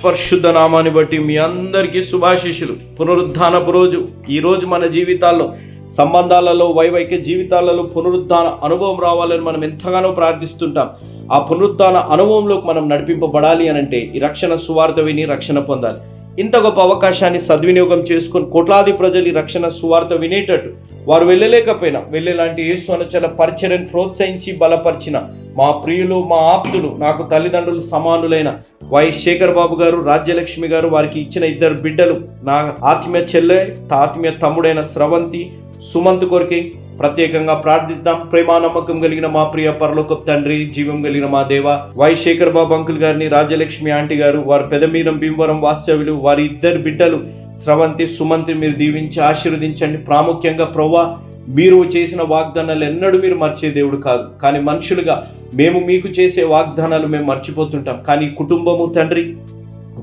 పరిశుద్ధ నామాన్ని బట్టి మీ అందరికీ శుభాశీస్సులు. పునరుద్ధానపు రోజు ఈరోజు మన జీవితాల్లో, సంబంధాలలో, వైవాహిక జీవితాలలో పునరుద్ధాన అనుభవం రావాలని మనం ఎంతగానో ప్రార్థిస్తుంటాం. ఆ పునరుద్ధాన అనుభవంలోకి మనం నడిపింపబడాలి అనంటే ఈ రక్షణ సువార్త విని రక్షణ పొందాలి. ఇంత గొప్ప అవకాశాన్ని సద్వినియోగం చేసుకొని కోట్లాది ప్రజలు ఈ రక్షణ సువార్త వినేటట్టు వారు వెళ్ళలేకపోయినా వెళ్ళేలాంటి యేసు అనుచర పరిచర్యను ప్రోత్సహించి బలపరిచిన మా ప్రియులు, మా ఆప్తులు, నాకు తల్లిదండ్రులు సమానులైన వై శేఖర్ బాబు గారు, రాజ్యలక్ష్మి గారు, వారికి ఇచ్చిన 2 బిడ్డలు, నా ఆత్మీయ చెల్లె, ఆత్మీయ తమ్ముడైన స్రవంతి, సుమంత్ కొరికి ప్రత్యేకంగా ప్రార్థిస్తాం. ప్రేమ నమ్మకం కలిగిన మా ప్రియ పరలోకపు తండ్రి, జీవం కలిగిన మా దేవ, వై శేఖర్ బాబు అంకుల్ గారిని, రాజ్యలక్ష్మి ఆంటీ గారు, వారి పెదమీరం భీమవరం వాస్తవ్యులు, వారి 2 బిడ్డలు స్రవంతి, సుమంతి మీరు దీవించి ఆశీర్వదించండి. ప్రాముఖ్యంగా ప్రభువా, మీరు చేసిన వాగ్దానాలు ఎన్నడూ మీరు మర్చే దేవుడు కాదు. కానీ మనుషులుగా మేము మీకు చేసే వాగ్దానాలు మేము మర్చిపోతుంటాం. కానీ కుటుంబము తండ్రి,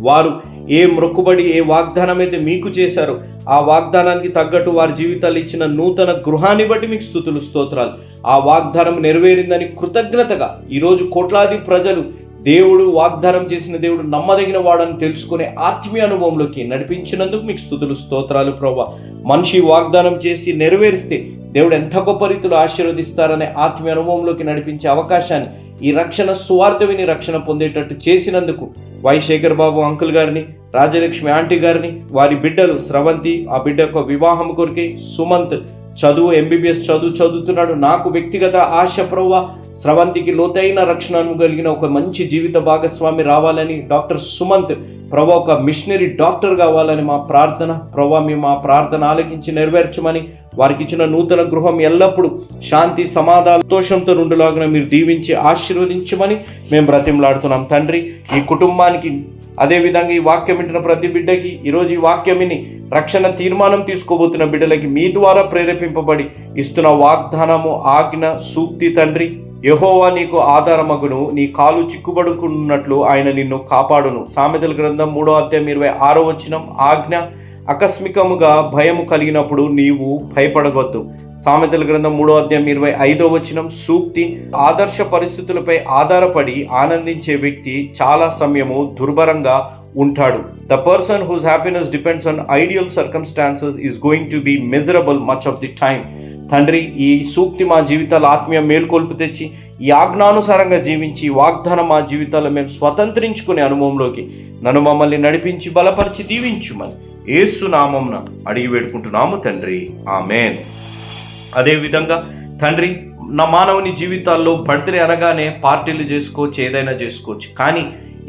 వారు ఏ మొక్కుబడి, ఏ వాగ్దానం అయితే మీకు చేశారో ఆ వాగ్దానానికి తగ్గట్టు వారి జీవితాలు ఇచ్చిన నూతన గృహాన్ని బట్టి మీకు స్తుతులు, స్తోత్రాలు. ఆ వాగ్దానం నెరవేరిందని కృతజ్ఞతగా ఈరోజు కోట్లాది ప్రజలు దేవుడు వాగ్దానం చేసిన దేవుడు నమ్మదగిన వాడని తెలుసుకునే ఆత్మీయ అనుభవంలోకి నడిపించినందుకు మీకు స్తుతులు, స్తోత్రాలు ప్రభువా. మనిషి వాగ్దానం చేసి నెరవేరిస్తే దేవుడు ఎంత గొప్ప రీతిలో ఆశీర్వదిస్తారనే ఆత్మీయ అనుభవంలోకి నడిపించే అవకాశాన్ని ఈ రక్షణ సువార్త విని రక్షణ పొందేటట్టు చేసినందుకు వై శేఖర్ బాబు అంకుల్ గారిని, రాజ్యలక్ష్మి ఆంటీ గారిని, వారి బిడ్డలు స్రవంతి, ఆ బిడ్డ యొక్క వివాహం కొరికి, సుమంత్ చదువు MBBS చదువుతున్నాడు. నాకు వ్యక్తిగత ఆశ ప్రభువా, స్రవంతికి లోతైన రక్షణ కలిగిన ఒక మంచి జీవిత భాగస్వామి రావాలని, డాక్టర్ సుమంత్ ప్రభా ఒక మిషనరీ డాక్టర్ కావాలని మా ప్రార్థన. ప్రభా మీ మా ప్రార్థన ఆలకించి నెరవేర్చమని, వారికి ఇచ్చిన నూతన గృహం ఎల్లప్పుడూ శాంతి, సమాధాన, సంతోషంతో నుండిలాగా మీరు దీవించి ఆశీర్వదించమని మేము బ్రతిమలాడుతున్నాం తండ్రి. ఈ కుటుంబానికి, అదేవిధంగా ఈ వాక్యం వింటున్న ప్రతి బిడ్డకి, ఈరోజు ఈ వాక్యం విని రక్షణ తీర్మానం తీసుకోబోతున్న బిడ్డలకి మీ ద్వారా ప్రేరేపింపబడి ఇస్తున్న వాగ్దానము, ఆజ్ఞ, సూక్తి తండ్రి, యెహోవా నీకు ఆధారమగును, నీ కాలు చిక్కుబడుకున్నట్లు ఆయన నిన్ను కాపాడును. సామెతల గ్రంథం 3వ అధ్యాయం 26వ వచనం. ఆజ్ఞ, ఆకస్మికముగా భయము కలిగినప్పుడు నీవు భయపడవద్దు. సామెతల గ్రంథం 3వ అధ్యాయం 25వ వచనం. సూక్తి, ఆదర్శ పరిస్థితులపై ఆధారపడి ఆనందించే వ్యక్తి చాలా సమయము దుర్భరంగా ఉంటాడు. The person whose happiness depends on ideal circumstances is going to be miserable much of the time. తండ్రి, ఈ సూక్తి మా జీవితాల ఆత్మీయ మేల్కొల్పు తెచ్చి ఈ ఆజ్ఞానుసారంగా జీవించి ఈ వాగ్దానం మా జీవితాల్లో మేము స్వతంత్రించుకునే అనుభవంలోకి నన్ను మమ్మల్ని నడిపించి బలపరిచి దీవించుమని యేసు నామమున అడిగి వేడుకుంటున్నాము తండ్రి, ఆమేన్. అదేవిధంగా తండ్రి, నా మానవుని జీవితాల్లో బర్త్డే అనగానే పార్టీలు చేసుకోవచ్చు, ఏదైనా చేసుకోవచ్చు. కానీ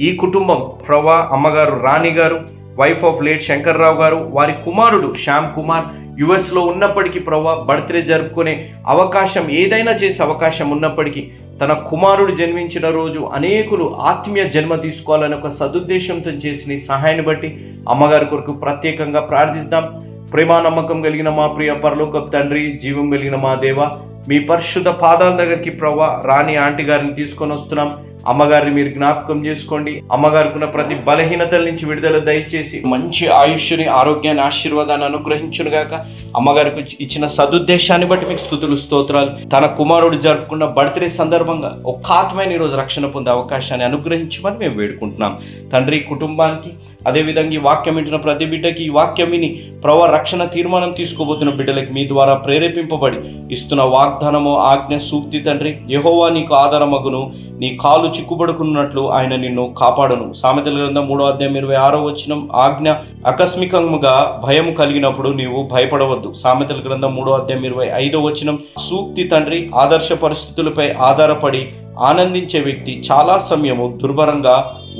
ఈ కుటుంబం ప్రభా, అమ్మగారు రాణి గారు, వైఫ్ ఆఫ్ లేట్ శంకర్రావు గారు, వారి కుమారుడు శ్యామ్ కుమార్ US ఉన్నప్పటికీ ప్రభా బర్త్డే జరుపుకునే అవకాశం, ఏదైనా చేసే అవకాశం ఉన్నప్పటికీ తన కుమారుడు జన్మించిన రోజు అనేకులు ఆత్మీయ జన్మ తీసుకోవాలని ఒక సదుద్దేశంతో చేసిన ఈ సహాయాన్ని బట్టి అమ్మగారి కొరకు ప్రత్యేకంగా ప్రార్థిస్తాం. ప్రేమ నమ్మకం కలిగిన మా ప్రియ పరలోకపు తండ్రి, జీవం కలిగిన మా దేవ, మీ పరిశుద్ధ పాదాల దగ్గరికి ప్రభా రాణి ఆంటీ గారిని తీసుకొని వస్తున్నాం. అమ్మగారిని మీరు జ్ఞాపకం చేసుకోండి. అమ్మగారికి ఉన్న ప్రతి బలహీనతల నుంచి విడుదల దయచేసి మంచి ఆయుష్ని, ఆరోగ్యాన్ని, ఆశీర్వాదాన్ని అనుగ్రహించునుగాక. అమ్మగారికి ఇచ్చిన సదుద్దేశాన్ని బట్టి మీకు స్తుతులు, స్తోత్రాలు. తన కుమారుడు జరుపుకున్న బర్త్డే సందర్భంగా ఒక్క ఆత్మైన ఈరోజు రక్షణ పొందే అవకాశాన్ని అనుగ్రహించమని మేము వేడుకుంటున్నాం తండ్రి. కుటుంబానికి, అదేవిధంగా ఈ వాక్యం వింటున్న ప్రతి బిడ్డకి, ఈ వాక్యం విని ప్రభా రక్షణ తీర్మానం తీసుకోబోతున్న బిడ్డలకి మీ ద్వారా ప్రేరేపింపబడి ఇస్తున్న వాగ్దానము, ఆజ్ఞ, సూక్తి తండ్రి, యెహోవా నీకు ఆధారమగును, నీ కాలు చిక్కుబడుకున్నట్లు ఆయన నిన్ను కాపాడును. సామెతల గ్రంథం 3వ అధ్యాయం 26వ వచనం. ఆజ్ఞ, ఆకస్మికంగా భయం కలిగినప్పుడు నీవు భయపడవద్దు. సామెతల గ్రంథం 3వ అధ్యాయం 25వ వచనం. సూక్తి తండ్రి, ఆదర్శ పరిస్థితులపై ఆధారపడి ఆనందించే వ్యక్తి చాలా సమయము దుర్భరంగా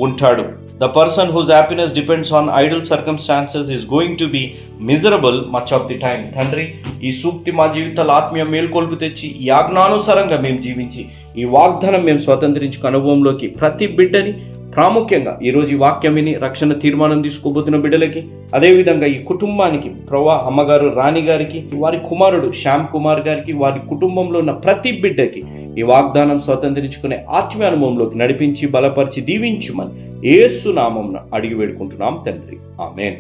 ఉంటాడు. The person whose happiness depends on idle circumstances is going to be miserable much of the time. తండ్రి, ఈ సూక్తి మా జీవితాల ఆత్మీయ మేల్కొల్పు తెచ్చి ఈ ఆజ్ఞానుసారంగా మేము జీవించి ఈ వాగ్దానం మేము స్వతంత్రించుకు అనుభవంలోకి ప్రతి బిడ్డని, ప్రాముఖ్యంగా ఈరోజు ఈ వాక్యం విని రక్షణ తీర్మానం తీసుకోబోతున్న బిడ్డలకి, అదేవిధంగా ఈ కుటుంబానికి ప్రభా అమ్మగారు రాణి గారికి, వారి కుమారుడు శ్యామ్ కుమార్ గారికి, వారి కుటుంబంలో ఉన్న ప్రతి బిడ్డకి ఈ వాగ్దానం స్వతంత్రించుకునే ఆత్మీయ అనుభవంలోకి నడిపించి బలపరిచి దీవించుమని యేసు నామమున అడిగి వేడుకుంటున్నాం తండ్రి, ఆమేన్.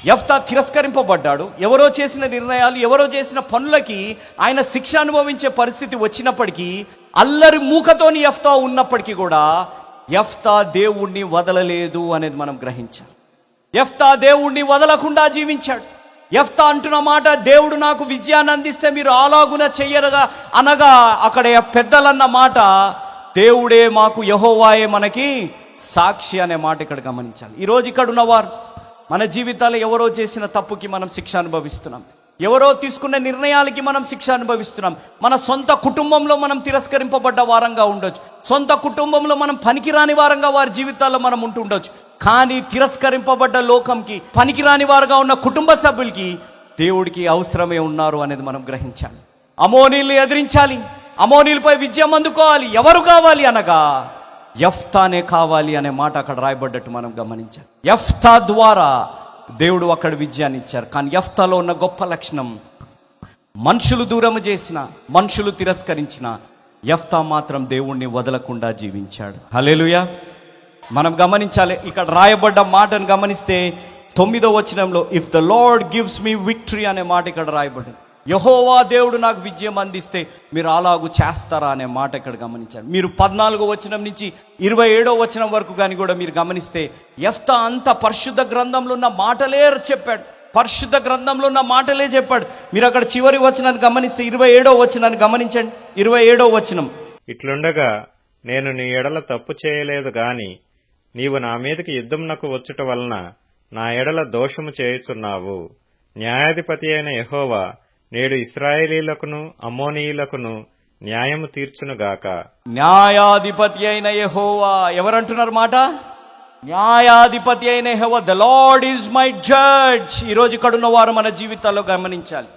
యెఫ్తా తిరస్కరింపబడ్డాడు. ఎవరో చేసిన నిర్ణయాలు, ఎవరో చేసిన పనులకి ఆయన శిక్ష అనుభవించే పరిస్థితి వచ్చినప్పటికీ, అల్లరి మూకతోని యెఫ్తా ఉన్నప్పటికీ కూడా యెఫ్తా దేవుణ్ణి వదలలేదు అనేది మనం గ్రహించాలి. యెఫ్తా దేవుణ్ణి వదలకుండా జీవించాడు. యెఫ్తా అంటున్న మాట, దేవుడు నాకు విజయాన్ని అందిస్తే మీరు అలాగున చెయ్యరుగా అనగా అక్కడ పెద్దలన్న మాట, దేవుడే మాకు, యెహోవాయే మనకి సాక్షి అనే మాట ఇక్కడ గమనించాలి. ఈరోజు ఇక్కడ ఉన్నవారు మన జీవితాల్లో ఎవరో చేసిన తప్పుకి మనం శిక్ష అనుభవిస్తున్నాం, ఎవరో తీసుకున్న నిర్ణయాలకి మనం శిక్ష అనుభవిస్తున్నాం. మన సొంత కుటుంబంలో మనం తిరస్కరింపబడ్డ వారంగా ఉండొచ్చు, సొంత కుటుంబంలో మనం పనికిరాని వారంగా వారి జీవితాల్లో మనం ఉంటుండొచ్చు. కానీ తిరస్కరింపబడ్డ లోకంకి, పనికిరాని వారుగా ఉన్న కుటుంబ సభ్యులకి దేవుడికి అవసరమే ఉన్నారు అనేది మనం గ్రహించాలి. అమోనీల్ని ఎదిరించాలి, అమోనీలపై విజయం అందుకోవాలి. ఎవరు కావాలి అనగా యెఫ్తానే కావాలి అనే మాట అక్కడ రాయబడ్డట్టు మనం గమనించాలి. యెఫ్తా ద్వారా దేవుడు అక్కడ విజయాన్ని ఇచ్చారు. కానీ యెఫ్తాలో ఉన్న గొప్ప లక్షణం, మనుషులు దూరం చేసిన, మనుషులు తిరస్కరించిన, యెఫ్తా మాత్రం దేవుణ్ణి వదలకుండా జీవించాడు. హల్లెలూయా. మనం గమనించాలి, ఇక్కడ రాయబడ్డ మాటను గమనిస్తే 9వ వచనంలో if the lord gives me victory అనే మాట ఇక్కడ రాయబడింది. యెహోవా దేవుడు నాకు విజయం అందిస్తే మీరు అలాగూ చేస్తారా అనే మాట ఇక్కడ గమనించారు. మీరు 14వ వచనం నుంచి 27వ వచనం వరకు కానీ కూడా మీరు గమనిస్తే యెఫ్తా అంత పరిశుద్ధ గ్రంథంలో ఉన్న మాటలే చెప్పాడు, పరిశుద్ధ గ్రంథంలో ఉన్న మాటలే చెప్పాడు. మీరు అక్కడ చివరి వచనాన్ని గమనిస్తే 27వ వచనాన్ని గమనించండి. 27వ వచనం, ఇట్లుండగా నేను నీ ఎడల తప్పు చేయలేదు గాని నీవు నా మీదకి యుద్ధమునకు వచ్చుట వలన నా ఎడల దోషము చేయుచున్నావు. న్యాయాధిపతి అయిన యెహోవా నేడు ఇశ్రాయేలీయులకును అమ్మోనీయులకును న్యాయము తీర్చునుగాక. న్యాయాధిపతి అయిన యెహోవా ఎవరంటున్నారు మాట? న్యాయాధిపతి అయిన యెహోవా, the Lord is my judge. ఈరోజు ఇక్కడ ఉన్న వారు మన జీవితాల్లో గమనించాలి.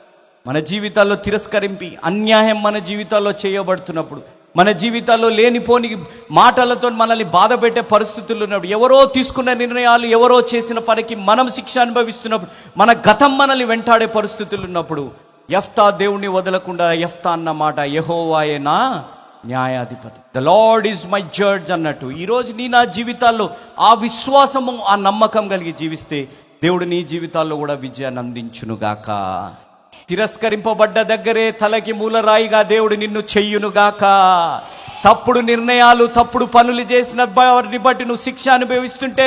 మన జీవితాల్లో తిరస్కరింపి అన్యాయం మన జీవితాల్లో చేయబడుతున్నప్పుడు, మన జీవితాల్లో లేనిపోని మాటలతో మనల్ని బాధ పెట్టే పరిస్థితులు ఉన్నప్పుడు, ఎవరో తీసుకున్న నిర్ణయాలు, ఎవరో చేసిన పనికి మనం శిక్ష అనుభవిస్తున్నప్పుడు, మన గతం మనల్ని వెంటాడే పరిస్థితులు ఉన్నప్పుడు, యెఫ్తా దేవుణ్ణి వదలకుండా యెఫ్తా అన్న మాట, యెహోవాయే నా న్యాయాధిపతి, the Lord is my judge అన్నట్టు ఈరోజు నీ నా జీవితాల్లో ఆ విశ్వాసము, ఆ నమ్మకం కలిగి జీవిస్తే దేవుడు నీ జీవితాల్లో కూడా విజయాన్ని అందించునుగాక. తిరస్కరింపబడ్డ దగ్గరే తలకి మూలరాయిగా దేవుడు నిన్ను చెయ్యునుగాక. తప్పుడు నిర్ణయాలు, తప్పుడు పనులు చేసిన వారిని బట్టి నువ్వు శిక్ష అనుభవిస్తుంటే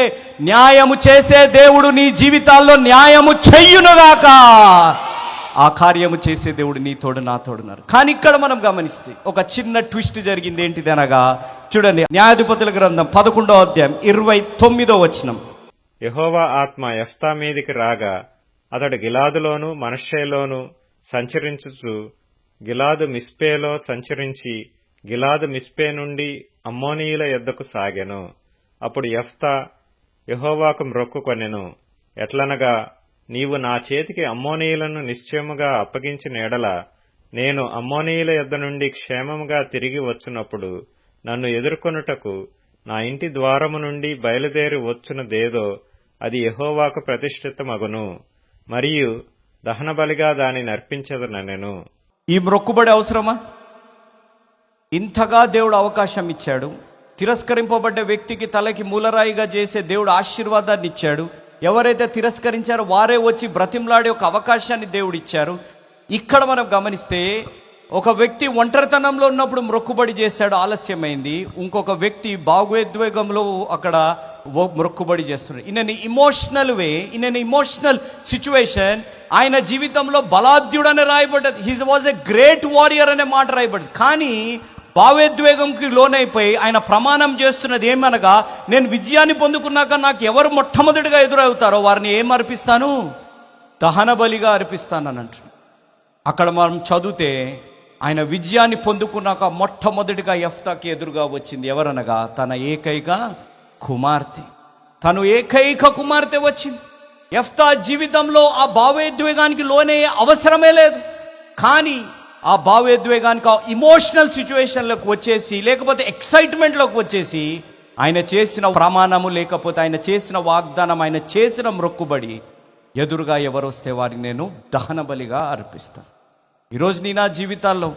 న్యాయము చేసే దేవుడు నీ జీవితాల్లో న్యాయము చెయ్యునుగాక. ఆ కార్యము చేసే దేవుడు నీ తోడు నా తోడున్నారు. కానీ ఇక్కడ మనం గమనిస్తే ఒక చిన్న ట్విస్ట్ జరిగింది. ఏంటిది అనగా చూడండి, న్యాయాధిపతుల గ్రంథం 11వ అధ్యాయం 29వ వచనం, యెహోవా ఆత్మ యెఫ్తా మీదికి రాగా అతడు గిలాదులోను మనష్షేలోను సంచరించుచు గిలాదు మిస్పేలో సంచరించి గిలాదు మిస్పే నుండి అమ్మోనీయుల యొద్దకు సాగెను. అప్పుడు యెఫ్తా యెహోవాకు మ్రొక్కుకొనెను. ఎట్లనగా, నీవు నా చేతికి అమ్మోనీయులను నిశ్చయముగా అప్పగించిన ఎడల నేను అమ్మోనీయుల యొద్ద నుండి క్షేమముగా తిరిగి వచ్చునప్పుడు నన్ను ఎదుర్కొనుటకు నా ఇంటి ద్వారము నుండి బయలుదేరి వచ్చునదేదో అది యెహోవాకు ప్రతిష్ఠితమగును, మరియు దహనబలిగా దానిని అర్పించదనెను. ఈ మ్రొక్కుబడి అవసరమా? ఇంతగా దేవుడు అవకాశం ఇచ్చాడు. తిరస్కరింపబడ్డ వ్యక్తికి తలకి మూలరాయిగా చేసే దేవుడు ఆశీర్వాదాన్ని ఇచ్చాడు. ఎవరైతే తిరస్కరించారో వారే వచ్చి బ్రతిమలాడే ఒక అవకాశాన్ని దేవుడు ఇచ్చారు. ఇక్కడ మనం గమనిస్తే ఒక వ్యక్తి ఒంటరితనంలో ఉన్నప్పుడు మ్రొక్కుబడి చేశాడు, ఆలస్యమైంది. ఇంకొక వ్యక్తి భావోద్వేగంలో అక్కడ మ్రొక్కుబడి చేస్తున్నాడు. In an emotional way, in an emotional situation ఆయన జీవితంలో బలాఢ్యుడని రాయబడ్డది. He was a great warrior అనే మాట రాయబడ్డది. కానీ భావోద్వేగంకి లోనైపోయి ఆయన ప్రమాణం చేస్తున్నది ఏమనగా, నేను విజయాన్ని పొందుకున్నాక నాకు ఎవరు మొట్టమొదటిగా ఎదురవుతారో వారిని ఏం అర్పిస్తాను? దహన బలిగా అర్పిస్తానని అంటున్నాడు. అక్కడ మనం చదివితే ఆయన విజయాన్ని పొందుకున్నాక మొట్టమొదటిగా యెఫ్తాకి ఎదురుగా వచ్చింది ఎవరనగా తన ఏకైక కుమార్తె. తను ఏకైక కుమార్తె వచ్చింది. యెఫ్తా జీవితంలో ఆ భావోద్వేగానికి లోనే అవసరమే లేదు. కానీ ఆ భావోద్వేగానికి, ఆ ఇమోషనల్ సిచ్యువేషన్లోకి వచ్చేసి, లేకపోతే ఎక్సైట్మెంట్లోకి వచ్చేసి ఆయన చేసిన ప్రమాణము, లేకపోతే ఆయన చేసిన వాగ్దానం, ఆయన చేసిన మ్రొక్కుబడి ఎదురుగా ఎవరు వస్తే వారిని నేను దహన బలిగా అర్పిస్తాను. ఈరోజు నీ నా జీవితాల్లో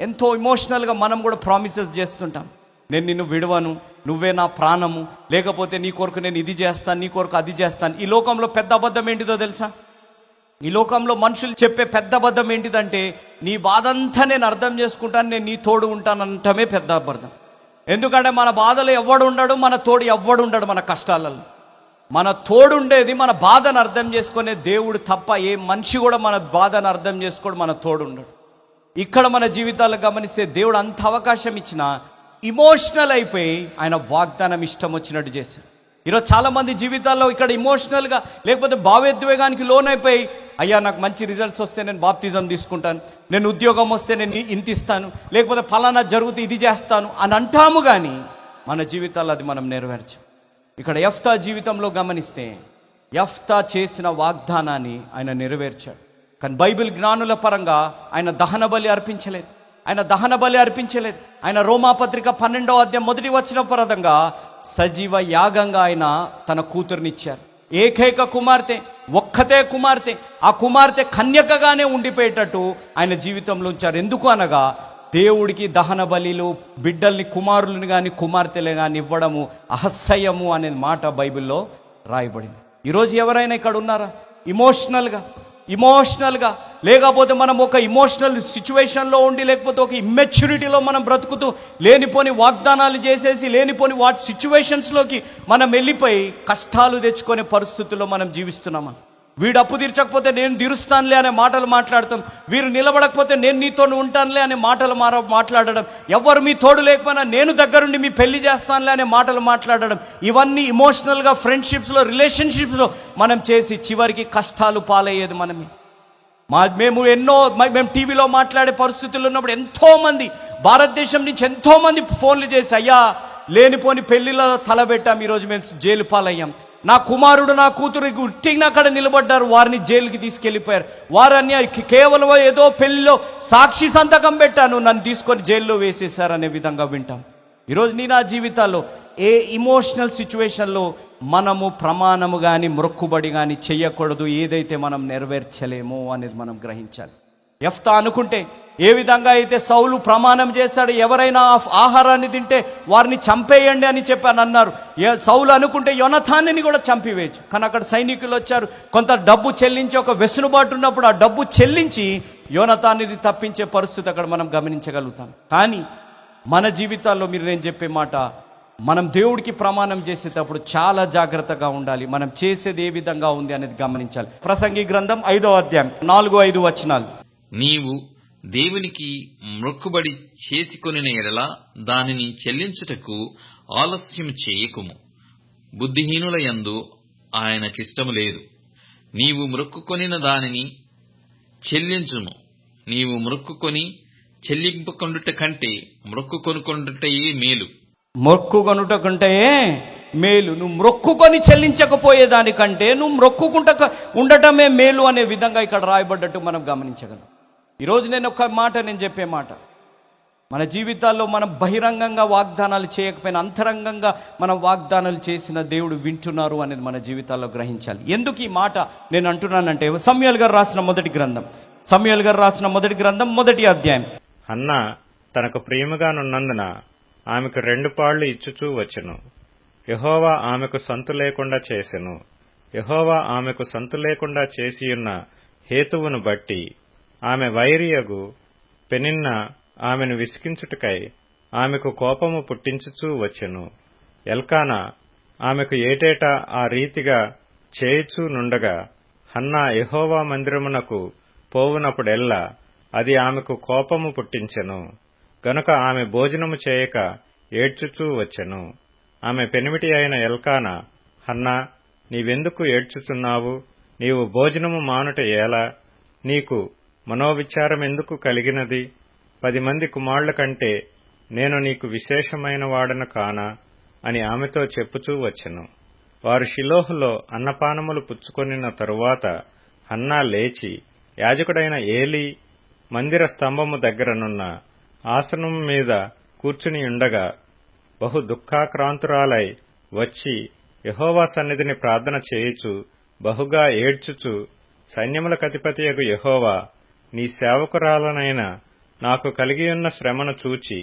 ఎంతో ఇమోషనల్గా మనం కూడా ప్రామిసెస్ చేస్తుంటాం. నేను నిన్ను విడవను, నువ్వే నా ప్రాణము, లేకపోతే నీ కొరకు నేను ఇది చేస్తాను, నీ కొరకు అది చేస్తాను. ఈ లోకంలో పెద్ద అబద్ధం ఏంటిదో తెలుసా? ఈ లోకంలో మనుషులు చెప్పే పెద్ద అబద్ధం ఏంటిదంటే, నీ బాధంతా నేను అర్థం చేసుకుంటాను, నేను నీ తోడు ఉంటానంటమే పెద్ద అబద్ధం. ఎందుకంటే మన బాధలు ఎవ్వడు ఉండడు, మన తోడు ఎవ్వడు ఉండడు. మన కష్టాలలో మన తోడుండేది మన బాధను అర్థం చేసుకునే దేవుడు తప్ప ఏ మనిషి కూడా మన బాధను అర్థం చేసుకోడు, మన తోడు ఉండడు. ఇక్కడ మన జీవితాలు గమనిస్తే దేవుడు అంత అవకాశం ఇచ్చినా ఇమోషనల్ అయిపోయి ఆయన వాగ్దానం ఇష్టం వచ్చినట్టు చేశారు. ఈరోజు చాలా మంది జీవితాల్లో ఇక్కడ ఇమోషనల్గా లేకపోతే భావోద్వేగానికి లోనైపోయి, అయ్యా నాకు మంచి రిజల్ట్స్ వస్తే నేను బాప్తిజం తీసుకుంటాను, నేను ఉద్యోగం వస్తే నేను ఇంత ఇస్తాను, లేకపోతే ఫలానా జరిగితే ఇది చేస్తాను అని అంటాము. కానీ మన జీవితాల్లో అది మనం నెరవేర్చాం. ఇక్కడ యెఫ్తా జీవితంలో గమనిస్తే యెఫ్తా చేసిన వాగ్దానాన్ని ఆయన నెరవేర్చాడు. కానీ బైబిల్ జ్ఞానుల పరంగా ఆయన దహన బలి అర్పించలేదు. ఆయన రోమాపత్రిక 12వ అధ్యాయం 1వ వచనం పరంగా సజీవ యాగంగా ఆయన తన కూతురునిచ్చారు. ఏకైక కుమార్తె, ఒక్కతే కుమార్తె. ఆ కుమార్తె కన్యకగానే ఉండిపోయేటట్టు ఆయన జీవితంలో ఉంచారు. ఎందుకు అనగా దేవుడికి దహన బలిలు బిడ్డల్ని, కుమారులను కానీ కుమార్తెలు కానీ ఇవ్వడము అసహ్యము అనే మాట బైబిల్లో రాయబడింది. ఈరోజు ఎవరైనా ఇక్కడ ఉన్నారా ఇమోషనల్గా లేకపోతే మనం ఒక ఇమోషనల్ సిచ్యువేషన్లో ఉండి, లేకపోతే ఒక ఇమ్మెచ్యూరిటీలో మనం బ్రతుకుతూ లేనిపోని వాగ్దానాలు చేసేసి లేనిపోని వాటి సిచ్యువేషన్స్లోకి మనం వెళ్ళిపోయి కష్టాలు తెచ్చుకునే పరిస్థితుల్లో మనం జీవిస్తున్నామా? వీడు అప్పు తీర్చకపోతే నేను తీరుస్తానులే అనే మాటలు మాట్లాడతాం, వీరు నిలబడకపోతే నేను నీతో ఉంటానులే అనే మాటలు మాట్లాడడం, ఎవరు మీ తోడు లేకపోయినా నేను దగ్గరుండి మీ పెళ్లి చేస్తానులే అనే మాటలు మాట్లాడడం, ఇవన్నీ ఇమోషనల్గా ఫ్రెండ్షిప్స్లో, రిలేషన్షిప్స్లో మనం చేసి చివరికి కష్టాలు పాలయ్యేది మనమే. మేము టీవీలో మాట్లాడే పరిస్థితుల్లో ఉన్నప్పుడు ఎంతోమంది భారతదేశం నుంచి ఎంతోమంది ఫోన్లు చేసి, అయ్యా లేనిపోని పెళ్లిలో తలబెట్టాం, ఈరోజు మేము జైలు పాలయ్యాం, నా కుమారుడు నా కూతురు ఉట్టిగా అక్కడ నిలబడ్డారు, వారిని జైలుకి తీసుకెళ్ళిపోయారు, వారని కేవలం ఏదో పెళ్లిలో సాక్షి సంతకం పెట్టాను, నన్ను తీసుకొని జైల్లో వేసేశారు అనే విధంగా వింటాం. ఈరోజు నా జీవితాల్లో ఏ ఇమోషనల్ సిచ్యువేషన్లో మనము ప్రమాణము కానీ మొక్కుబడి కానీ చెయ్యకూడదు, ఏదైతే మనం నెరవేర్చలేమో అనేది మనం గ్రహించాలి. యెఫ్తా అనుకుంటే ఏ విధంగా అయితే సౌలు ప్రమాణం చేశాడు, ఎవరైనా ఆహారాన్ని తింటే వారిని చంపేయండి అని చెప్పాను అన్నారు. సౌలు అనుకుంటే యోనతాన్ని కూడా చంపివేయచ్చు. కానీ అక్కడ సైనికులు వచ్చారు, కొంత డబ్బు చెల్లించి, ఒక వెసులుబాటు ఉన్నప్పుడు ఆ డబ్బు చెల్లించి యోనతాన్ని తప్పించే పరిస్థితి అక్కడ మనం గమనించగలుగుతాం. కానీ మన జీవితాల్లో నేను చెప్పే మాట, మనం దేవుడికి ప్రమాణం చేసేటప్పుడు చాలా జాగ్రత్తగా ఉండాలి. మనం చేసేది ఏ విధంగా ఉంది అనేది గమనించాలి. ప్రసంగి గ్రంథం 5వ అధ్యాయం 4-5 వచనాలు. నీవు దేవునికి మొక్కుబడి చేసుకొనిన ఎడల దానిని చెల్లించుటకు ఆలస్యం చేయకుము. బుద్ధిహీనుల యందు ఆయనకిష్టము లేదు. నీవు మొక్కుకొనిన దానిని చెల్లించుము. నీవు మొక్కుకొని చెల్లింపుకొనుట కంటే మొక్కుకొనుకొనుటయే మేలు. మొక్కుకొనుట కంటే మేలు. నువ్వు మొక్కుకొని చెల్లించకపోయేదానికంటే నువ్వు మొక్కుకుంటా ఉండటమే మేలు అనే విధంగా ఇక్కడ రాయబడ్డట్టు మనం గమనించగలం. ఈరోజు నేను చెప్పే మాట, మన జీవితాల్లో మనం బహిరంగంగా వాగ్దానాలు చేయకపోయినా అంతరంగంగా మనం వాగ్దానాలు చేసిన దేవుడు వింటున్నారు అనేది మన జీవితాల్లో గ్రహించాలి. ఎందుకు ఈ మాట నేను అంటున్నానంటే, సమూయేలు గారు రాసిన మొదటి గ్రంథం 1వ అధ్యాయం. హన్నా తనకు ప్రియముగానున్నందున ఆమెకు 2 పాళ్లు ఇచ్చుచూ వచ్చెను. యెహోవా ఆమెకు సంతు లేకుండా చేసెను. యెహోవా ఆమెకు సంతు లేకుండా చేసియున్న హేతువును బట్టి ఆమె వైరియగు పెనిన్న ఆమెను విసికించుటకై ఆమెకు కోపము పుట్టించుచూ వచ్చెను. ఎల్కానా ఆమెకు ఏటేటా ఆ రీతిగా చేయుచూ నుండగా హన్నా యెహోవా మందిరమునకు పోవునప్పుడెల్లా అది ఆమెకు కోపము పుట్టించెను. గనుక ఆమె భోజనము చేయక ఏడ్చుచూ వచ్చెను. ఆమె పెనిమిటి అయిన ఎల్కానా, హన్నా నీవెందుకు ఏడ్చుచున్నావు? నీవు భోజనము మానుట ఎలా? నీకు మనోవిచారమెందుకు కలిగినది? 10 మంది కుమారుల కంటే నేను నీకు విశేషమైన వాడను కానా అని ఆమెతో చెప్పుచూ వచ్చెను. వారు షిలోహులో అన్నపానములు పుచ్చుకొనిన తరువాత హన్నా లేచి యాజకుడైన ఏలీ మందిర స్తంభము దగ్గరనున్న ఆసనము మీద కూర్చుని ఉండగా బహు దుఃఖాక్రాంతురాలై వచ్చి యెహోవా సన్నిధిని ప్రార్థన చేయుచు బహుగా ఏడ్చుచు, సైన్యములకధిపతియగు యెహోవా, నీ సేవకురాలనైన నాకు కలిగియున్న శ్రమను చూచి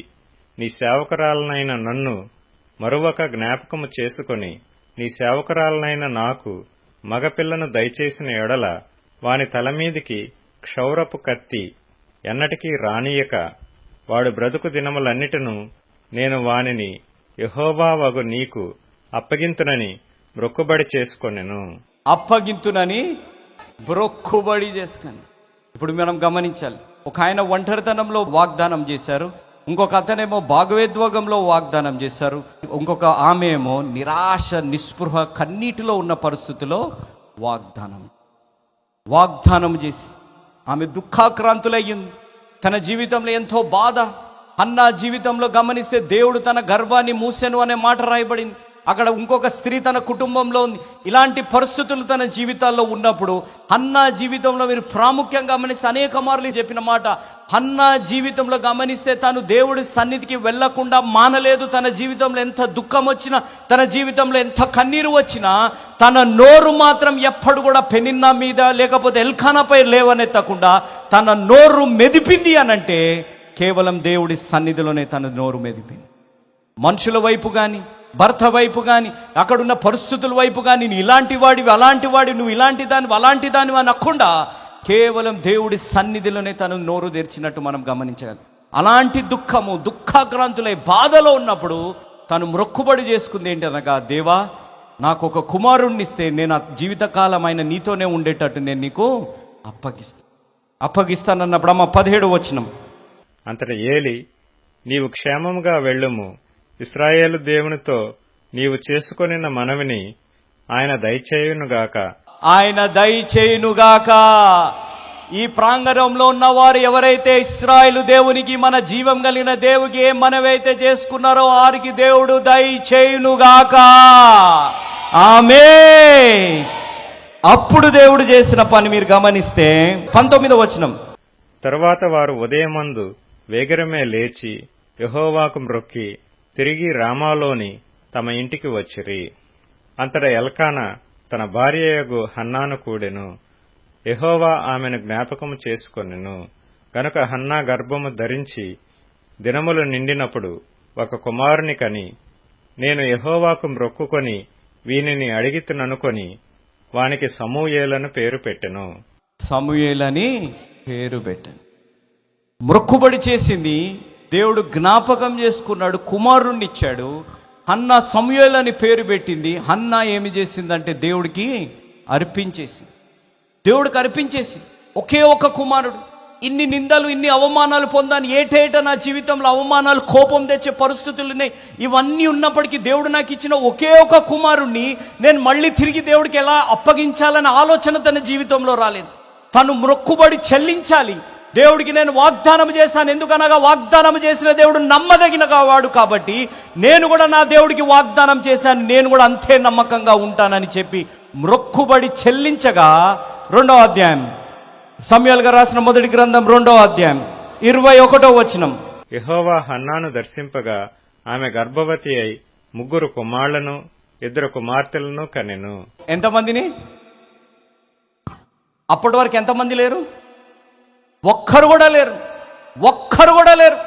నీ సేవకురాలనైన నన్ను మరువక జ్ఞాపకము చేసుకొని నీ సేవకురాలనైన నాకు మగపిల్లను దయచేసిన ఎడల వాని తలమీదికి క్షౌరపు కత్తి ఎన్నటికీ రానియక వాడు బ్రతుకు దినములన్నిటినూ నేను వానిని యెహోవా వగు నీకు అప్పగింతునని మ్రొక్కుబడి చేసుకొనెను. అప్పగింతునని బ్రొక్కుబడి చేసుకొని. ఇప్పుడు మనం గమనించాలి, ఒక ఆయన ఒంటరితనంలో వాగ్దానం చేశారు, ఇంకొక అతనేమో భాగవేద్వేగంలో వాగ్దానం చేశారు, ఇంకొక ఆమె ఏమో నిరాశ నిస్పృహ కన్నీటిలో ఉన్న పరిస్థితిలో వాగ్దానం చేసి ఆమె దుఃఖాక్రాంతులయ్యింది. తన జీవితంలో ఎంతో బాధ. హన్నా జీవితంలో గమనిస్తే దేవుడు తన గర్భాన్ని మూసెను అనే మాట రాయబడింది. అక్కడ ఇంకొక స్త్రీ తన కుటుంబంలో ఉంది. ఇలాంటి పరిస్థితులు తన జీవితాల్లో ఉన్నప్పుడు హన్నా జీవితంలో మీరు ప్రాముఖ్యంగా గమనిస్తే అనేక మార్లు చెప్పిన మాట, హన్నా జీవితంలో గమనిస్తే తాను దేవుడి సన్నిధికి వెళ్లకుండా మానలేదు. తన జీవితంలో ఎంత దుఃఖం వచ్చినా, తన జీవితంలో ఎంత కన్నీరు వచ్చినా తన నోరు మాత్రం ఎప్పుడు కూడా పెనిన్నా మీద లేకపోతే ఎల్కానాపై లేవనెత్తకుండా తన నోరు మెదిపింది అనంటే కేవలం దేవుడి సన్నిధిలోనే తన నోరు మెదిపింది. మనుషుల వైపు కానీ, భర్త వైపు కానీ, అక్కడున్న పరిస్థితుల వైపు కానీ, నువ్వు ఇలాంటి వాడివి అలాంటి వాడివి, నువ్వు ఇలాంటి దానివి అలాంటి దానివి అనకుండా కేవలం దేవుడి సన్నిధిలోనే తను నోరు తెరిచినట్టు మనం గమనించాలి. అలాంటి దుఃఖాక్రాంతులై బాధలో ఉన్నప్పుడు తను మొక్కుబడి చేసుకుంది ఏంటనగా, దేవా నాకు ఒక కుమారుణ్ణి ఇస్తే నేను ఆ జీవితకాలం ఆయన నీతోనే ఉండేటట్టు నేను నీకు అప్పగిస్తానన్నప్పుడు అమ్మ 17వ వచనం. అంతట ఏలి, నీవు క్షేమముగా వెళ్ళుము, ఇశ్రాయేలు దేవునితో నీవు చేసుకొనిన మనవిని ఆయన దయచేయునుగాక. ఆయన దయచేయునుగాక. ఈ ప్రాంగణంలో ఉన్నవారు ఎవరైతే ఇశ్రాయేలు దేవునికి, మన జీవం కలిగిన దేవునికి ఏ మనవైతే చేసుకున్నారో వారికి దేవుడు దయచేయునుగాక. ఆమేన్. అప్పుడు దేవుడు చేసిన పని మీరు గమనిస్తే 19వ వచనం. తరువాత వారు ఉదయమందు వేగరమే లేచి యెహోవాకు మ్రొక్కి తిరిగి రామాలోని తమ ఇంటికి వచ్చిరి. అంతట ఎల్కానా తన భార్యయగు హన్నాను కూడెను. యెహోవా ఆమెను జ్ఞాపకము చేసుకొనెను గనుక హన్నా గర్భము ధరించి దినములు నిండినప్పుడు ఒక కుమారుని కని, నేను యెహోవాకు మ్రొక్కుకొని వీనిని అడిగితుననుకొని వానికి సమూయేలని పేరు పెట్టెను. సమూయేలని పేరు పెట్టాను. మొక్కుబడి చేసింది, దేవుడు జ్ఞాపకం చేసుకున్నాడు, కుమారుణ్ణి ఇచ్చాడు. హన్నా సమూయేలు అని పేరు పెట్టింది. హన్నా ఏమి చేసిందంటే దేవుడికి అర్పించేసింది. ఒకే ఒక కుమారుడు, ఇన్ని నిందలు ఇన్ని అవమానాలు పొందాను, ఏటేట నా జీవితంలో అవమానాలు కోపం తెచ్చే పరిస్థితులు ఉన్నాయి. ఇవన్నీ ఉన్నప్పటికీ దేవుడు నాకు ఇచ్చిన ఒకే ఒక కుమారుణ్ణి నేను మళ్ళీ తిరిగి దేవుడికి ఎలా అప్పగించాలనే ఆలోచన తన జీవితంలో రాలేదు. తను మొక్కుబడి చెల్లించాలి. దేవుడికి నేను వాగ్దానం చేశాను, ఎందుకనగా వాగ్దానం చేసిన దేవుడు నమ్మదగిన వాడు కాబట్టి నేను కూడా నా దేవుడికి వాగ్దానం చేశాను, నేను కూడా అంతే నమ్మకంగా ఉంటానని చెప్పి మొక్కుబడి చెల్లించగా 2వ అధ్యాయం, సమూయేలుగా రాసిన మొదటి గ్రంథం 2వ అధ్యాయం 21వ వచనం. యెహోవా హన్నాను దర్శింపగా ఆమె గర్భవతి అయి 3 కుమారులను 2 కుమార్తెలను కనెను. ఎంతమందిని? అప్పటి వరకు ఎంతమంది లేరు? ఒక్కరు కూడా లేరు.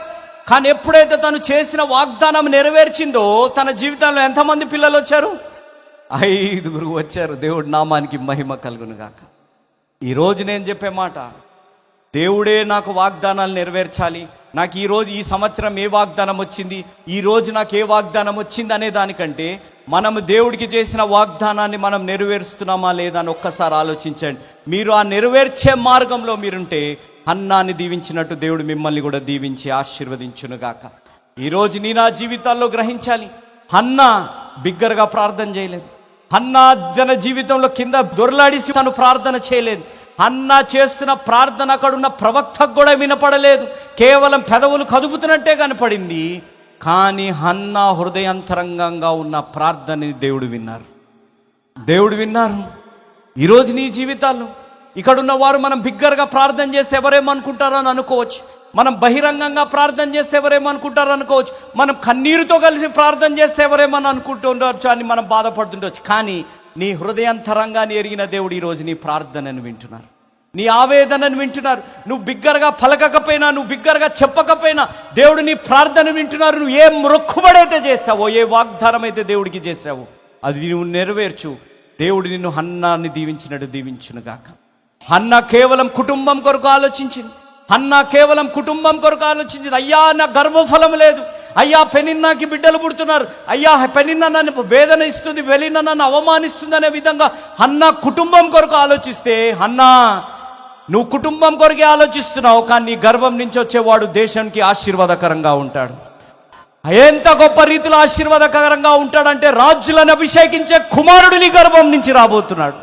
కానీ ఎప్పుడైతే తను చేసిన వాగ్దానం నెరవేర్చిందో తన జీవితంలో ఎంతమంది పిల్లలు వచ్చారు? 5 వచ్చారు. దేవుడి నామానికి మహిమ కలుగును గాక. ఈరోజు నేను చెప్పే మాట, దేవుడే నాకు వాగ్దానాలు నెరవేర్చాలి, నాకు ఈరోజు ఈ సంవత్సరం ఏ వాగ్దానం వచ్చింది, ఈరోజు నాకు ఏ వాగ్దానం వచ్చింది అనే దానికంటే మనము దేవుడికి చేసిన వాగ్దానాన్ని మనం నెరవేరుస్తున్నామా లేదా అని ఒక్కసారి ఆలోచించండి. మీరు ఆ నెరవేర్చే మార్గంలో మీరుంటే హన్నాని దీవించినట్టు దేవుడు మిమ్మల్ని కూడా దీవించి ఆశీర్వదించునుగాక. ఈరోజు నీ నా జీవితాల్లో గ్రహించాలి, హన్నా బిగ్గరగా ప్రార్థన చేయలేదు. హన్నా తన జీవితంలో కింద దొరలాడిసి తను ప్రార్థన చేయలేదు. హన్నా చేస్తున్న ప్రార్థన అక్కడున్న ప్రవక్తకు కూడా వినపడలేదు, కేవలం పెదవులు కదుపుతున్నట్టే కనపడింది. కానీ హన్నా హృదయాంతరంగంగా ఉన్న ప్రార్థనని దేవుడు విన్నారు. ఈరోజు నీ జీవితాల్లో ఇక్కడున్న వారు మనం బిగ్గరగా ప్రార్థన చేస్తే ఎవరేమనుకుంటారో అని అనుకోవచ్చు, మనం బహిరంగంగా ప్రార్థన చేస్తే ఎవరేమనుకుంటారో అనుకోవచ్చు, మనం కన్నీరుతో కలిసి ప్రార్థన చేస్తే ఎవరేమని అనుకుంటుండవచ్చు అని మనం బాధపడుతుండవచ్చు. కానీ నీ హృదయాంతరంగాన్ని ఎరిగిన దేవుడు ఈరోజు నీ ప్రార్థనను వింటున్నారు, నీ ఆవేదనను వింటున్నారు. నువ్వు బిగ్గరగా పలకకపోయినా, నువ్వు బిగ్గరగా చెప్పకపోయినా దేవుడు నీ ప్రార్థన వింటున్నారు. నువ్వు ఏ మొక్కుబడైతే చేసావో, ఏ వాగ్దానం అయితే దేవుడికి చేసావో అది నువ్వు నెరవేర్చు. దేవుడు నిన్ను హన్నాన్ని దీవించినట్టు దీవించునుగాక. హన్నా కేవలం కుటుంబం కొరకు ఆలోచించింది. అయ్యా నా గర్భఫలం లేదు, అయ్యా పెనిన్నాకి బిడ్డలు పుడుతున్నారు, అయ్యా పెనిన్న నన్ను వేదన ఇస్తుంది, వెలిన నన్ను అవమానిస్తుంది అనే విధంగా హన్నా కుటుంబం కొరకు ఆలోచిస్తే, హన్నా నువ్వు కుటుంబం కొరకే ఆలోచిస్తున్నావు, కానీ నీ గర్భం నుంచి వచ్చేవాడు దేశానికి ఆశీర్వాదకరంగా ఉంటాడు. ఎంత గొప్ప రీతిలో ఆశీర్వాదకరంగా ఉంటాడంటే రాజులను అభిషేకించే కుమారుడు నీ గర్భం నుంచి రాబోతున్నాడు.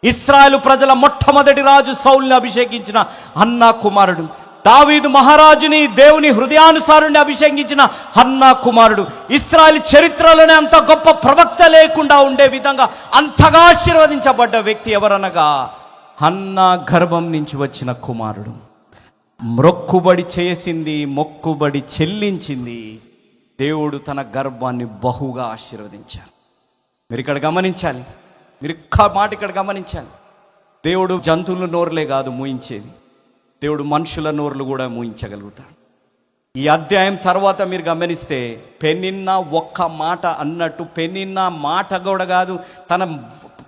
ఇశ్రాయేలు ప్రజల మొట్టమొదటి రాజు సౌలుని అభిషేకించిన హన్నా కుమారుడు, దావీదు మహారాజుని దేవుని హృదయానుసారుని అభిషేకించిన హన్నా కుమారుడు. ఇశ్రాయేలు చరిత్రలోనే అంత గొప్ప ప్రవక్త లేకుండా ఉండే విధంగా అంతగా ఆశీర్వదించబడ్డ వ్యక్తి ఎవరనగా హన్నా గర్భం నుంచి వచ్చిన కుమారుడు. మొక్కుబడి చేసింది, మొక్కుబడి చెల్లించింది, దేవుడు తన గర్భాన్ని బహుగా ఆశీర్వదించారు. మీరు ఇక్కడ గమనించాలి, మీరు మాట ఇక్కడ గమనించాలి. దేవుడు జంతువుల నోరులే కాదు మూయించేది, దేవుడు మనుషుల నోరులు కూడా మూయించగలుగుతాడు. ఈ అధ్యాయం తర్వాత మీరు గమనిస్తే పెనిన్న ఒక్క మాట అన్నట్టు, పెనిన్న మాట కూడా కాదు, తన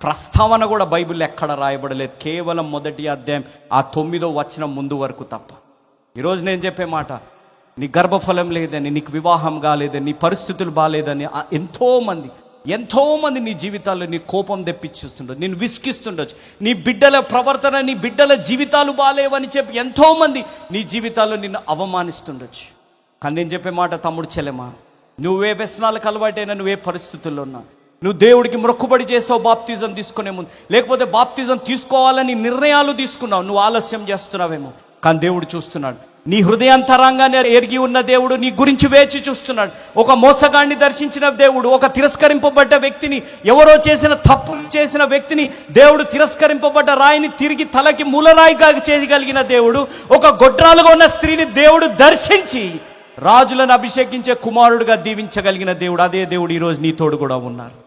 ప్రస్తావన కూడా బైబిల్లో ఎక్కడ రాయబడలేదు. కేవలం మొదటి అధ్యాయం ఆ 9వ వచనం ముందు వరకు తప్ప. ఈరోజు నేను చెప్పే మాట, నీ గర్భఫలం లేదని, నీకు వివాహం కాలేదని, నీ పరిస్థితులు బాగాలేదని ఎంతోమంది నీ జీవితాల్లో నీ కోపం తెప్పించుస్తుండొచ్చు, నేను విసిగిస్తుండొచ్చు, నీ బిడ్డల ప్రవర్తన, నీ బిడ్డల జీవితాలు బాగాలేవని చెప్పి ఎంతోమంది నీ జీవితాల్లో నిన్ను అవమానిస్తుండొచ్చు. కానీ నేను చెప్పే మాట, తమ్ముడు చెల్లెమా, నువ్వే వ్యసనాలకు అలవాటైనా, నువ్వే పరిస్థితుల్లో ఉన్నా, నువ్వు దేవుడికి మొక్కుబడి చేసావు బాప్తిజం తీసుకునే ముందు, లేకపోతే బాప్తిజం తీసుకోవాలని నిర్ణయాలు తీసుకున్నావు, నువ్వు ఆలస్యం చేస్తున్నావేమో. కానీ దేవుడు చూస్తున్నాడు, నీ హృదయాంతరంగాన్ని ఎరిగి ఉన్న దేవుడు నీ గురించి వేచి చూస్తున్నాడు. ఒక మోసగాడిని దర్శించిన దేవుడు, ఒక తిరస్కరింపబడ్డ వ్యక్తిని, ఎవరో చేసిన తప్పు చేసిన వ్యక్తిని, దేవుడు తిరస్కరింపబడ్డ రాయిని తిరిగి తలకి మూలరాయిగా చేయగలిగిన దేవుడు, ఒక గొడ్రాలుగా ఉన్న స్త్రీని దేవుడు దర్శించి రాజులను అభిషేకించే కుమారుడుగా దీవించగలిగిన దేవుడు. అదే దేవుడు ఈరోజు నీ తోడు కూడా ఉన్నారు.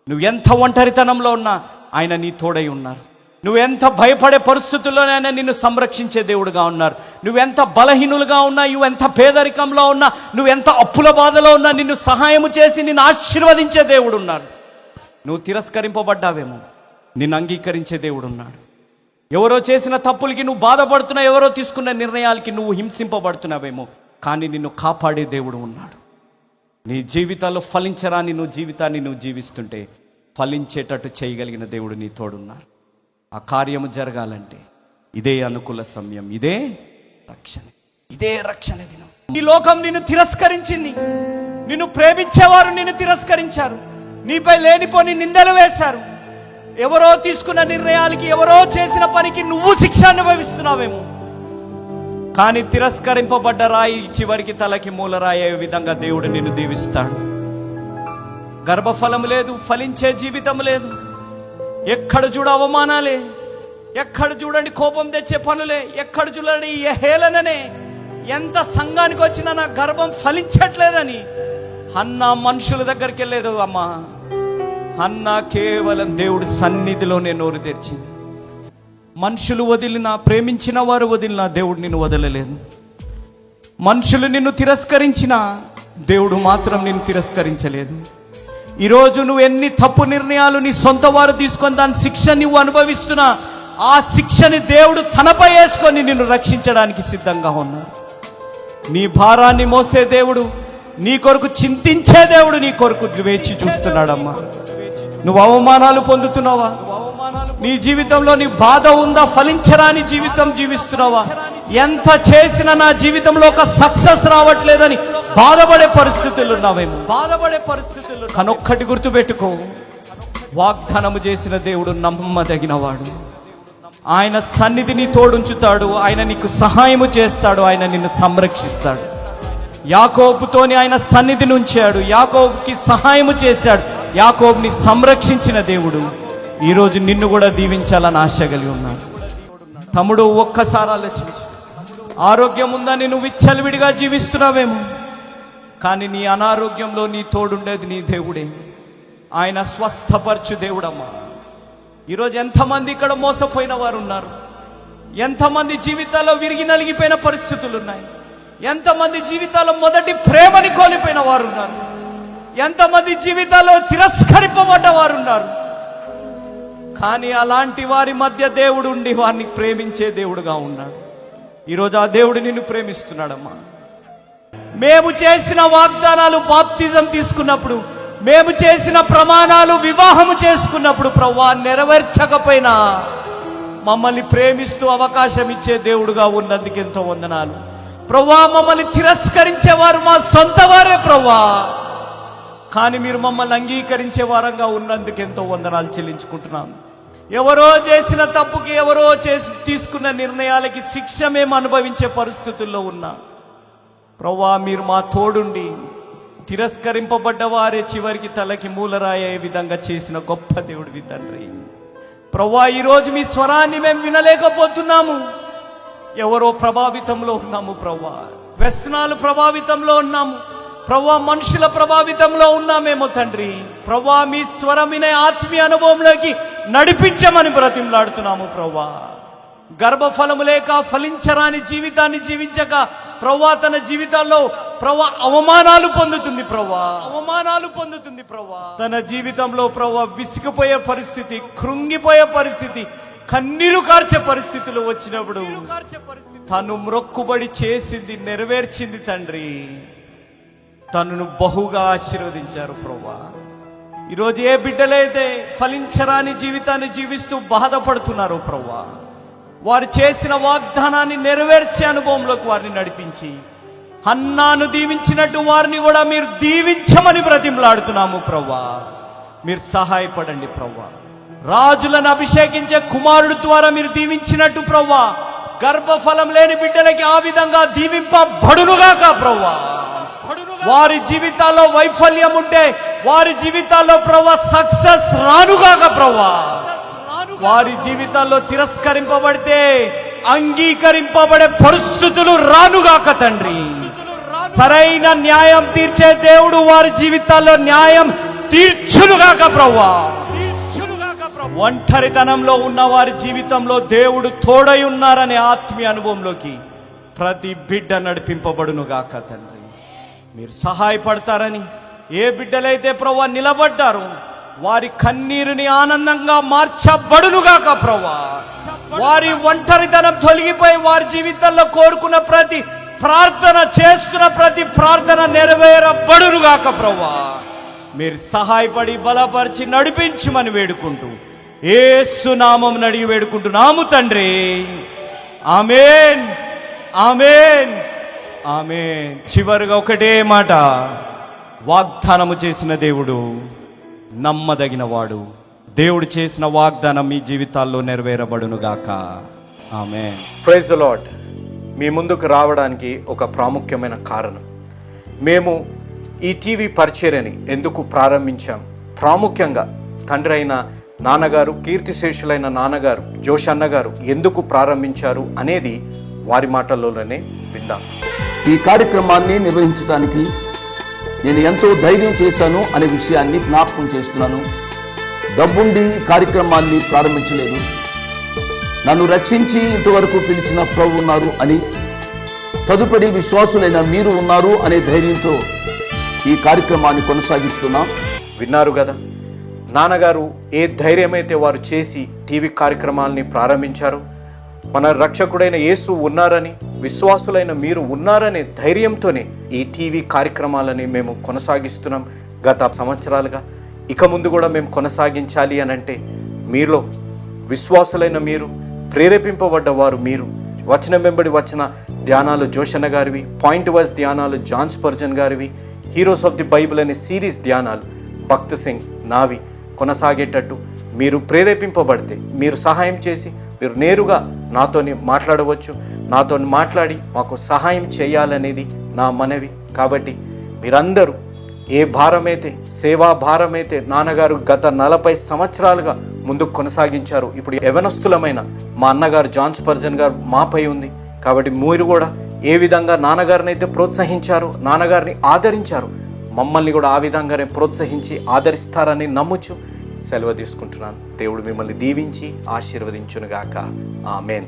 నువ్వు ఎంత ఒంటరితనంలో ఉన్నా ఆయన నీ తోడై ఉన్నారు. నువ్వు ఎంత భయపడే పరిస్థితుల్లోనైనా నిన్ను సంరక్షించే దేవుడుగా ఉన్నారు. నువ్వెంత బలహీనులుగా ఉన్నా, నువ్వెంత పేదరికంలో ఉన్నా, నువ్వెంత అప్పుల బాధలో ఉన్నా, నిన్ను సహాయము చేసి నిన్ను ఆశీర్వదించే దేవుడు ఉన్నాడు. నువ్వు తిరస్కరింపబడ్డావేమో, నిన్ను అంగీకరించే దేవుడు ఉన్నాడు. ఎవరో చేసిన తప్పులకి నువ్వు బాధపడుతున్నావు, ఎవరో తీసుకున్న నిర్ణయాలకి నువ్వు హింసింపబడుతున్నావేమో, కానీ నిన్ను కాపాడే దేవుడు ఉన్నాడు. నీ జీవితాల్లో ఫలించరాని జీవితాన్ని నువ్వు జీవిస్తుంటే ఫలించేటట్టు చేయగలిగిన దేవుడు నీ తోడున్నారు. ఆ కార్యము జరగాలంటే ఇదే అనుకూల సమయం, ఇదే రక్షణ దినం. ఈ లోకం నిన్ను తిరస్కరించింది, నిన్ను ప్రేమించేవారు నిన్ను తిరస్కరించారు, నీపై లేనిపోని నిందలు వేశారు. ఎవరో తీసుకున్న నిర్ణయాలకి, ఎవరో చేసిన పనికి నువ్వు శిక్ష అనుభవిస్తున్నావేమో. కానీ తిరస్కరింపబడ్డ రాయి చివరికి తలకి మూలరాయి అయ్యే విధంగా దేవుడు నిన్ను దీవిస్తాడు. గర్భఫలం లేదు, ఫలించే జీవితం లేదు, ఎక్కడ చూడ అవమానాలే, ఎక్కడ చూడండి కోపం తెచ్చే పనులే, ఎక్కడ చూడండి హేళననే. ఎంత సంఘానికి వచ్చినా నా గర్భం ఫలించట్లేదని హన్నా మనుషుల దగ్గరికి వెళ్ళలేదు. అమ్మా, హన్నా కేవలం దేవుడి సన్నిధిలోనే నోరు తెరిచింది. మనుషులు వదిలినా, ప్రేమించిన వారు వదిలినా దేవుడు నిన్ను వదలలేదు. మనుషులు నిన్ను తిరస్కరించినా దేవుడు మాత్రం నిన్ను తిరస్కరించలేదు. ఈరోజు నువ్వు ఎన్ని తప్పు నిర్ణయాలు నీ సొంత వారు తీసుకొని దాని శిక్ష నువ్వు అనుభవిస్తున్నా, ఆ శిక్షని దేవుడు తనపై వేసుకొని నిన్ను రక్షించడానికి సిద్ధంగా ఉన్నాడు. నీ భారాన్ని మోసే దేవుడు, నీ కొరకు చింతించే దేవుడు నీ కొరకు వేచి చూస్తున్నాడమ్మా. నువ్వు అవమానాలు పొందుతున్నావా? నీ జీవితంలో నీ బాధ ఉందా? ఫలించరాని జీవితం జీవిస్తున్నావా? ఎంత చేసినా నా జీవితంలో ఒక సక్సెస్ రావట్లేదని బాధపడే పరిస్థితులు ఉన్నావేమో. కనొక్కటి గుర్తుపెట్టుకో, వాగ్దానము చేసిన దేవుడు నమ్మదగినవాడు. ఆయన సన్నిధిని తోడుంచుతాడు, ఆయన నీకు సహాయము చేస్తాడు, ఆయన నిన్ను సంరక్షిస్తాడు. యాకోబుతోని ఆయన సన్నిధిని ఉంచాడు, యాకోబుకి సహాయము చేశాడు, యాకోబుని సంరక్షించిన దేవుడు ఈరోజు నిన్ను కూడా దీవించాలని ఆశ కలిగి ఉన్నాడు. తమ్ముడు, ఒక్కసారి ఆలోచించు. ఆరోగ్యం ఉందని నువ్వు విచ్చలవిడిగా జీవిస్తున్నావేమో, కానీ నీ అనారోగ్యంలో నీ తోడుండేది నీ దేవుడే. ఆయన స్వస్థపరచు దేవుడమ్మా. ఈరోజు ఎంతమంది ఇక్కడ మోసపోయిన వారు ఉన్నారు, ఎంతమంది జీవితాల్లో విరిగి నలిగిపోయిన పరిస్థితులు ఉన్నాయి, ఎంతమంది జీవితాల్లో మొదటి ప్రేమని కోల్పోయిన వారు ఉన్నారు, ఎంతమంది జీవితాల్లో తిరస్కరింపబడ్డ వారు ఉన్నారు. కానీ అలాంటి వారి మధ్య దేవుడు ఉండి వారిని ప్రేమించే దేవుడుగా ఉన్నాడు. ఈరోజు ఆ దేవుడు నిన్ను ప్రేమిస్తున్నాడమ్మా. మేము చేసిన వాగ్దానాలు బాప్తిజం తీసుకున్నప్పుడు, మేము చేసిన ప్రమాణాలు వివాహము చేసుకున్నప్పుడు ప్రభువా నెరవేర్చకపోయినా మమ్మల్ని ప్రేమిస్తూ అవకాశం ఇచ్చే దేవుడుగా ఉన్నందుకు ఎంతో వందనాలు ప్రభువా. మమ్మల్ని తిరస్కరించేవారు మా సొంత వారే ప్రభువా, కానీ మీరు మమ్మల్ని అంగీకరించే వారంగా ఉన్నందుకు ఎంతో వందనాలు చెల్లించుకుంటున్నాం. ఎవరో చేసిన తప్పుకి, ఎవరో తీసుకున్న నిర్ణయాలకి శిక్ష మేము అనుభవించే పరిస్థితుల్లో ఉన్నా ప్రభువా, మీరు మా తోడుండి తిరస్కరింపబడ్డ వారే చివరికి తలకి మూలరాయే విధంగా చేసిన గొప్ప దేవుడివి తండ్రి. ప్రభువా, ఈరోజు మీ స్వరాన్ని మేము వినలేకపోతున్నాము. ఎవరో ప్రభావితంలో ఉన్నాము ప్రభువా, వ్యసనాలు ప్రభావితంలో ఉన్నాము ప్రభువా, మనుషుల ప్రభావితంలో ఉన్నామేమో తండ్రి. ప్రభువా, మీ స్వరం వినే ఆత్మీయ అనుభవంలోకి నడిపించమని బ్రతిమలాడుతున్నాము ప్రభువా. గర్భఫలము లేక ఫలించరాని జీవితాన్ని జీవించక ప్రభువా, తన జీవితాల్లో ప్రభువా అవమానాలు పొందుతుంది ప్రభువా. తన జీవితంలో ప్రభువా విసిగిపోయే పరిస్థితి, కృంగిపోయే పరిస్థితి, కన్నీరు కార్చే పరిస్థితులు వచ్చినప్పుడు తను మ్రొక్కుబడి చేసింది, నెరవేర్చింది తండ్రి. తనను బహుగా ఆశీర్వదించారు ప్రభువా. ఈరోజు ఏ బిడ్డలైతే ఫలించరాని జీవితాన్ని జీవిస్తూ బాధపడుతున్నారో ప్రభువా, వారు చేసిన వాగ్దానాన్ని నెరవేర్చే అనుభవంలోకి వారిని నడిపించి, హన్నాను దీవించినట్టు వారిని కూడా మీరు దీవించమని బ్రతిమలాడుతున్నాము ప్రభువా. మీరు సహాయపడండి ప్రభువా. రాజులను అభిషేకించే కుమారుడు ద్వారా మీరు దీవించినట్టు ప్రభువా, గర్భఫలం లేని బిడ్డలకి ఆ విధంగా దీవింపబడునుగాక ప్రభువా. వారి జీవితాల్లో వైఫల్యం ఉంటే వారి జీవితాల్లో ప్రభువా సక్సెస్ రానుగాక ప్రభువా. వారి జీవితాల్లో తిరస్కరింపబడితే అంగీకరింపబడే పరిస్థితులు రానుగాక తండ్రి. సరైన న్యాయం తీర్చే దేవుడు వారి జీవితాల్లో న్యాయం తీర్చునుగాక ప్రభువా. ఒంటరితనంలో ఉన్న వారి జీవితంలో దేవుడు తోడై ఉన్నారనే ఆత్మీయ అనుభవంలోకి ప్రతి బిడ్డ నడిపింపబడునుగాక తండ్రి. మీరు సహాయపడతారని ఏ బిడ్డలైతే ప్రభువా నిలబడ్డారో వారి కన్నీరుని ఆనందంగా మార్చబడునుగాక ప్రభువా. వారి ఒంటరితనం తొలగిపోయి వారి జీవితంలో కోరుకున్న ప్రతి ప్రార్థన, చేస్తున్న ప్రతి ప్రార్థన నెరవేరబడునుగాక ప్రభువా. మీరు సహాయపడి బలపరిచి నడిపించుమని వేడుకుంటూ యేసు నామం అడిగి వేడుకుంటున్నాము తండ్రి. ఆమేన్, ఆమేన్, ఆమేన్. చివరిగా ఒకటే మాట, వాగ్దానము చేసిన దేవుడు నమ్మదగిన వాడు. దేవుడు చేసిన వాగ్దానం మీ జీవితాల్లో నెరవేరబడునుగాక. ఆమేన్. Praise the Lord. మీ ముందుకు రావడానికి ఒక ప్రాముఖ్యమైన కారణం, మేము ఈ టీవీ పరిచర్యని ఎందుకు ప్రారంభించాం, ప్రాముఖ్యంగా తండ్రి అయిన నాన్నగారు, కీర్తిశేషులైన నాన్నగారు జోషన్న గారు ఎందుకు ప్రారంభించారు అనేది వారి మాటల్లోనే విందాం. ఈ కార్యక్రమాన్ని నిర్వహించడానికి నేను ఎంతో ధైర్యం చేశాను అనే విషయాన్ని జ్ఞాపకం చేస్తున్నాను. డబ్బుండి కార్యక్రమాన్ని ప్రారంభించలేదు. నన్ను రక్షించి ఇంతవరకు పిలిచిన ప్రభు ఉన్నారు అని, తదుపరి విశ్వాసులైన మీరు ఉన్నారు అనే ధైర్యంతో ఈ కార్యక్రమాన్ని కొనసాగిస్తున్నాం. విన్నారు కదా, నాన్నగారు ఏ ధైర్యమైతే వారు చేసి టీవీ కార్యక్రమాలని ప్రారంభించారు. మన రక్షకుడైన యేసు ఉన్నారని, విశ్వాసులైన మీరు ఉన్నారనే ధైర్యంతోనే ఈ టీవీ కార్యక్రమాలని మేము కొనసాగిస్తున్నాం గత సంవత్సరాలుగా. ఇక ముందు కూడా మేము కొనసాగించాలి అని అంటే మీలో విశ్వాసులైన మీరు, ప్రేరేపింపబడ్డ వారు మీరు, వచనం వెంబడి వచ్చిన ధ్యానాలు జోషన్న గారివి, పాయింట్ వైజ్ ధ్యానాలు జాన్ స్పర్జన్ గారివి, హీరోస్ ఆఫ్ ది బైబిల్ అనే సిరీస్ ధ్యానాలు భక్త్ సింగ్ నావి కొనసాగేటట్టు మీరు ప్రేరేపింపబడితే, మీరు సహాయం చేసి మీరు నేరుగా నాతోని మాట్లాడవచ్చు. నాతో మాట్లాడి మాకు సహాయం చేయాలనేది నా మనవి. కాబట్టి మీరందరూ ఏ భారమైతే, సేవా భారమైతే నాన్నగారు గత 40 సంవత్సరాలుగా ముందుకు కొనసాగించారు, ఇప్పుడు యవనస్తులమైన మా అన్నగారు జాన్ స్పర్జన్ గారు మాపై ఉంది. కాబట్టి మీరు కూడా ఏ విధంగా నాన్నగారిని అయితే ప్రోత్సహించారు, నాన్నగారిని ఆదరించారు, మమ్మల్ని కూడా ఆ విధంగానే ప్రోత్సహించి ఆదరిస్తారని నమ్ముచు సెలవు తీసుకుంటున్నాను. దేవుడు మిమ్మల్ని దీవించి ఆశీర్వదించునుగాక. ఆమేన్.